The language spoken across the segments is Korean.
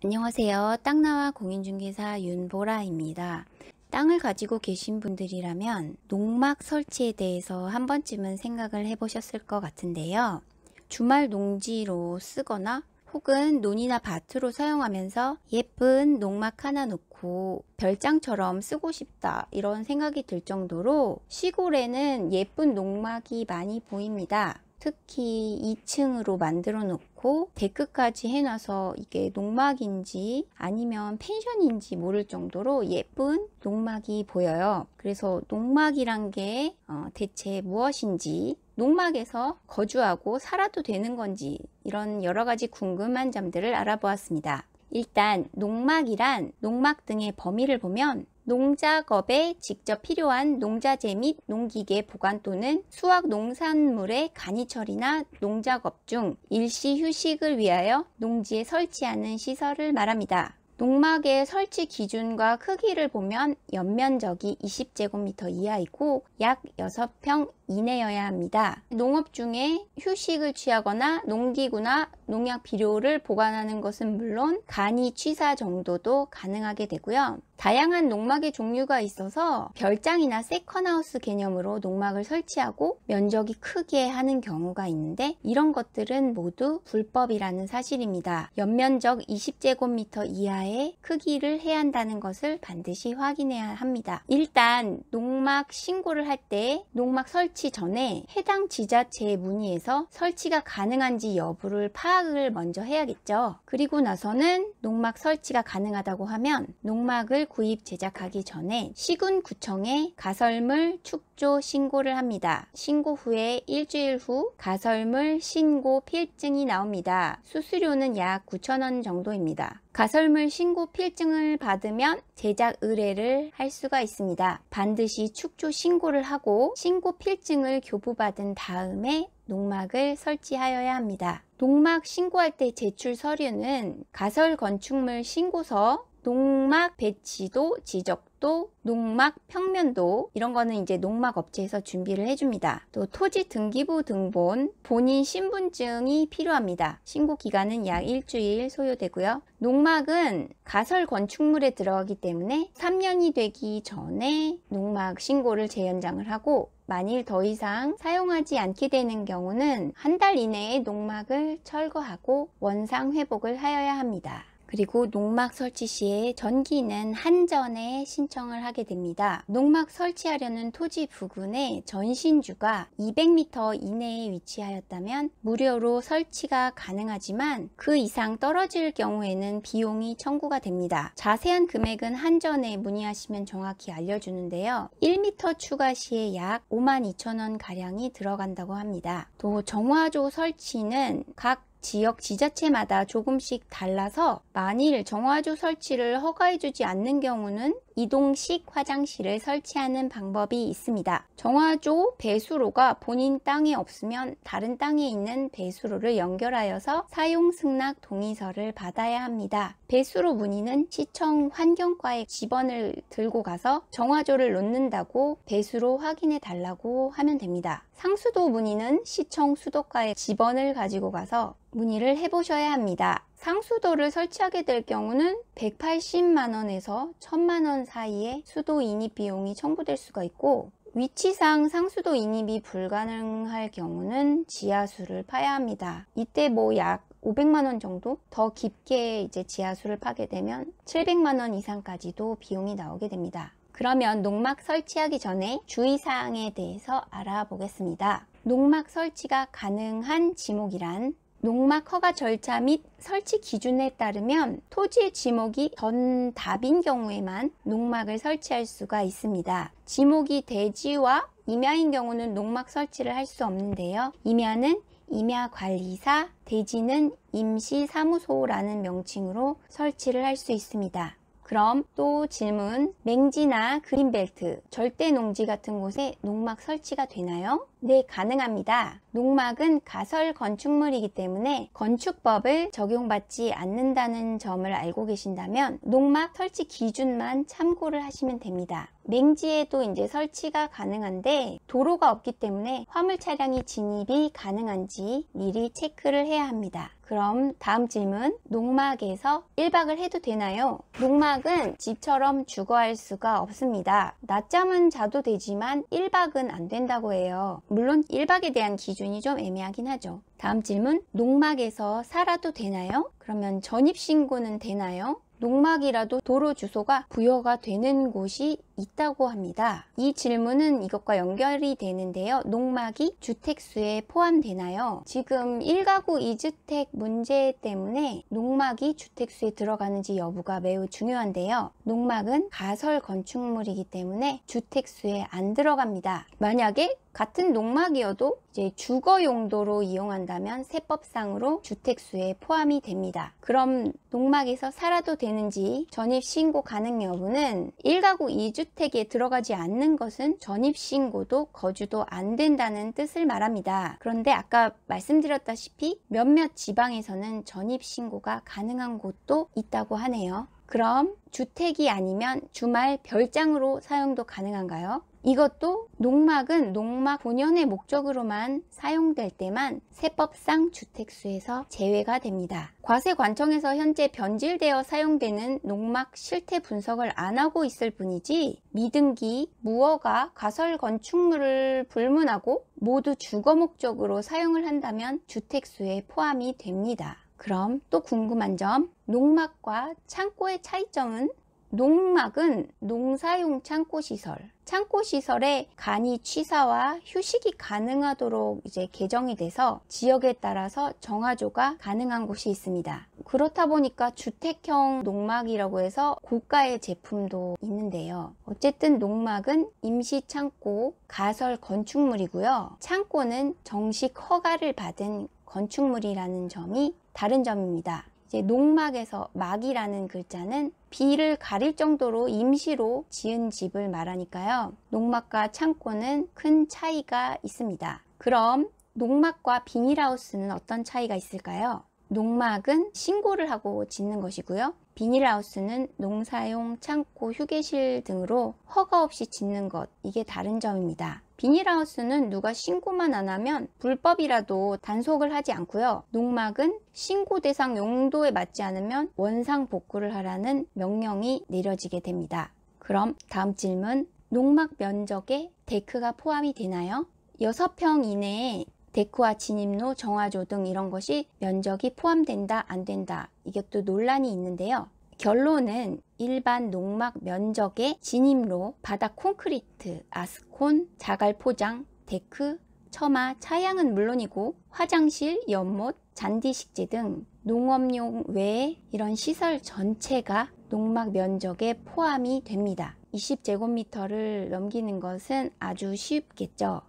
안녕하세요. 땅나와 공인중개사 윤보라입니다. 땅을 가지고 계신 분들이라면 농막 설치에 대해서 한 번쯤은 생각을 해보셨을 것 같은데요. 주말 농지로 쓰거나 혹은 논이나 밭으로 사용하면서 예쁜 농막 하나 놓고 별장처럼 쓰고 싶다 이런 생각이 들 정도로 시골에는 예쁜 농막이 많이 보입니다. 특히 2층으로 만들어 놓고 데크까지 해놔서 이게 농막인지 아니면 펜션인지 모를 정도로 예쁜 농막이 보여요. 그래서 농막이란 게 대체 무엇인지, 농막에서 거주하고 살아도 되는 건지 이런 여러 가지 궁금한 점들을 알아보았습니다. 일단 농막이란 농막 등의 범위를 보면 농작업에 직접 필요한 농자재 및 농기계 보관 또는 수확 농산물의 간이 처리나 농작업 중 일시 휴식을 위하여 농지에 설치하는 시설을 말합니다. 농막의 설치 기준과 크기를 보면 연면적이 20제곱미터 이하이고 약 6평 이내여야 합니다. 농업 중에 휴식을 취하거나 농기구나 농약 비료를 보관하는 것은 물론 간이 취사 정도도 가능하게 되고요. 다양한 농막의 종류가 있어서 별장이나 세컨하우스 개념으로 농막을 설치하고 면적이 크게 하는 경우가 있는데 이런 것들은 모두 불법이라는 사실입니다. 연면적 20제곱미터 이하의 크기를 해야 한다는 것을 반드시 확인해야 합니다. 일단 농막 신고를 할 때 농막 설치 전에 해당 지자체에 문의해서 설치가 가능한지 여부를 파악을 먼저 해야겠죠. 그리고 나서는 농막 설치가 가능하다고 하면 농막을 구입 제작하기 전에 시군구청에 가설물 축조 신고를 합니다. 신고 후에 일주일 후 가설물 신고 필증이 나옵니다. 수수료는 약 9,000원 정도입니다. 가설물 신고 필증을 받으면 제작 의뢰를 할 수가 있습니다. 반드시 축조 신고를 하고 신고 필증을 교부받은 다음에 농막을 설치하여야 합니다. 농막 신고할 때 제출 서류는 가설 건축물 신고서, 농막 배치도, 지적도, 농막 평면도 이런 거는 이제 농막 업체에서 준비를 해줍니다. 또 토지 등기부 등본, 본인 신분증이 필요합니다. 신고 기간은 약 일주일 소요되고요. 농막은 가설 건축물에 들어가기 때문에 3년이 되기 전에 농막 신고를 재연장을 하고 만일 더 이상 사용하지 않게 되는 경우는 한 달 이내에 농막을 철거하고 원상 회복을 하여야 합니다. 그리고 농막 설치 시에 전기는 한전에 신청을 하게 됩니다. 농막 설치하려는 토지 부근에 전신주가 200m 이내에 위치하였다면 무료로 설치가 가능하지만 그 이상 떨어질 경우에는 비용이 청구가 됩니다. 자세한 금액은 한전에 문의하시면 정확히 알려주는데요. 1m 추가 시에 약 52,000원 가량이 들어간다고 합니다. 또 정화조 설치는 각 지역 지자체마다 조금씩 달라서 만일 정화조 설치를 허가해주지 않는 경우는 이동식 화장실을 설치하는 방법이 있습니다. 정화조 배수로가 본인 땅에 없으면 다른 땅에 있는 배수로를 연결하여서 사용 승낙 동의서를 받아야 합니다. 배수로 문의는 시청 환경과의 지번을 들고 가서 정화조를 놓는다고 배수로 확인해 달라고 하면 됩니다. 상수도 문의는 시청 수도과의 지번을 가지고 가서 문의를 해보셔야 합니다. 상수도를 설치하게 될 경우는 180만원에서 1000만원 사이에 수도 인입 비용이 청구될 수가 있고 위치상 상수도 인입이 불가능할 경우는 지하수를 파야 합니다. 이때 약 500만원 정도 더 깊게 이제 지하수를 파게 되면 700만원 이상까지도 비용이 나오게 됩니다. 그러면 농막 설치하기 전에 주의사항에 대해서 알아보겠습니다. 농막 설치가 가능한 지목이란 농막 허가 절차 및 설치 기준에 따르면 토지의 지목이 전답인 경우에만 농막을 설치할 수가 있습니다. 지목이 대지와 임야인 경우는 농막 설치를 할 수 없는데요. 임야는 임야관리사, 대지는 임시사무소라는 명칭으로 설치를 할 수 있습니다. 그럼 또 질문, 맹지나 그린벨트, 절대농지 같은 곳에 농막 설치가 되나요? 네, 가능합니다. 농막은 가설 건축물이기 때문에 건축법을 적용받지 않는다는 점을 알고 계신다면 농막 설치 기준만 참고를 하시면 됩니다. 맹지에도 이제 설치가 가능한데 도로가 없기 때문에 화물 차량이 진입이 가능한지 미리 체크를 해야 합니다. 그럼 다음 질문, 농막에서 1박을 해도 되나요? 농막은 집처럼 주거할 수가 없습니다. 낮잠은 자도 되지만 1박은 안 된다고 해요. 물론 1박에 대한 기준이 좀 애매하긴 하죠. 다음 질문, 농막에서 살아도 되나요? 그러면 전입신고는 되나요? 농막이라도 도로 주소가 부여가 되는 곳이 있다고 합니다. 이 질문은 이것과 연결이 되는데요. 농막이 주택수에 포함되나요? 지금 1가구 2주택 문제 때문에 농막이 주택수에 들어가는지 여부가 매우 중요한데요. 농막은 가설 건축물이기 때문에 주택수에 안 들어갑니다. 만약에 같은 농막이어도 이제 주거 용도로 이용한다면 세법상으로 주택수에 포함이 됩니다. 그럼 농막에서 살아도 되는지 전입신고 가능 여부는 1가구 2주택에 들어가지 않는 것은 전입신고도 거주도 안 된다는 뜻을 말합니다. 그런데 아까 말씀드렸다시피 몇몇 지방에서는 전입신고가 가능한 곳도 있다고 하네요. 그럼 주택이 아니면 주말 별장으로 사용도 가능한가요? 이것도 농막은 농막 본연의 목적으로만 사용될 때만 세법상 주택수에서 제외가 됩니다. 과세관청에서 현재 변질되어 사용되는 농막 실태 분석을 안 하고 있을 뿐이지 미등기, 무허가, 가설 건축물을 불문하고 모두 주거 목적으로 사용을 한다면 주택수에 포함이 됩니다. 그럼 또 궁금한 점, 농막과 창고의 차이점은? 농막은 농사용 창고시설, 창고시설에 간이 취사와 휴식이 가능하도록 이제 개정이 돼서 지역에 따라서 정화조가 가능한 곳이 있습니다. 그렇다 보니까 주택형 농막이라고 해서 고가의 제품도 있는데요. 어쨌든 농막은 임시창고, 가설 건축물이고요. 창고는 정식 허가를 받은 건축물이라는 점이 다른 점입니다. 이제 농막에서 막이라는 글자는 비를 가릴 정도로 임시로 지은 집을 말하니까요. 농막과 창고는 큰 차이가 있습니다. 그럼 농막과 비닐하우스는 어떤 차이가 있을까요? 농막은 신고를 하고 짓는 것이고요. 비닐하우스는 농사용 창고, 휴게실 등으로 허가 없이 짓는 것, 이게 다른 점입니다. 비닐하우스는 누가 신고만 안 하면 불법이라도 단속을 하지 않고요. 농막은 신고 대상 용도에 맞지 않으면 원상 복구를 하라는 명령이 내려지게 됩니다. 그럼 다음 질문, 농막 면적에 데크가 포함이 되나요? 6평 이내에 데크와 진입로, 정화조 등 이런 것이 면적이 포함된다, 안 된다, 이것도 논란이 있는데요. 결론은 일반 농막 면적의 진입로, 바닥 콘크리트, 아스콘, 자갈 포장, 데크, 처마, 차양은 물론이고 화장실, 연못, 잔디 식재 등 농업용 외에 이런 시설 전체가 농막 면적에 포함이 됩니다. 20제곱미터를 넘기는 것은 아주 쉽겠죠.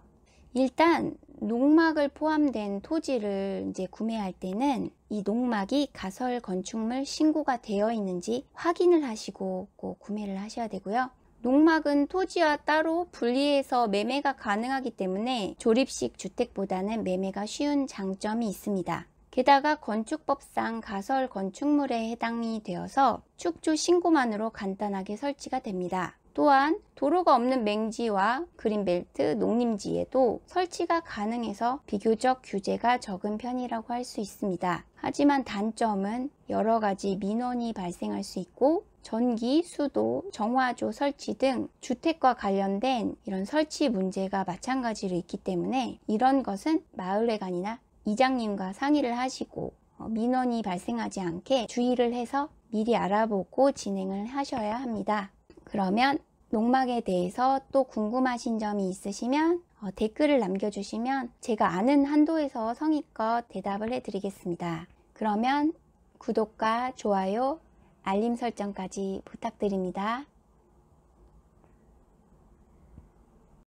일단 농막을 포함된 토지를 이제 구매할 때는 이 농막이 가설 건축물 신고가 되어 있는지 확인을 하시고 꼭 구매를 하셔야 되고요. 농막은 토지와 따로 분리해서 매매가 가능하기 때문에 조립식 주택보다는 매매가 쉬운 장점이 있습니다. 게다가 건축법상 가설 건축물에 해당이 되어서 축조 신고만으로 간단하게 설치가 됩니다. 또한 도로가 없는 맹지와 그린벨트, 농림지에도 설치가 가능해서 비교적 규제가 적은 편이라고 할 수 있습니다. 하지만 단점은 여러 가지 민원이 발생할 수 있고 전기, 수도, 정화조 설치 등 주택과 관련된 이런 설치 문제가 마찬가지로 있기 때문에 이런 것은 마을회관이나 이장님과 상의를 하시고 민원이 발생하지 않게 주의를 해서 미리 알아보고 진행을 하셔야 합니다. 그러면 농막에 대해서 또 궁금하신 점이 있으시면 댓글을 남겨주시면 제가 아는 한도에서 성의껏 대답을 해드리겠습니다. 그러면 구독과 좋아요, 알림 설정까지 부탁드립니다.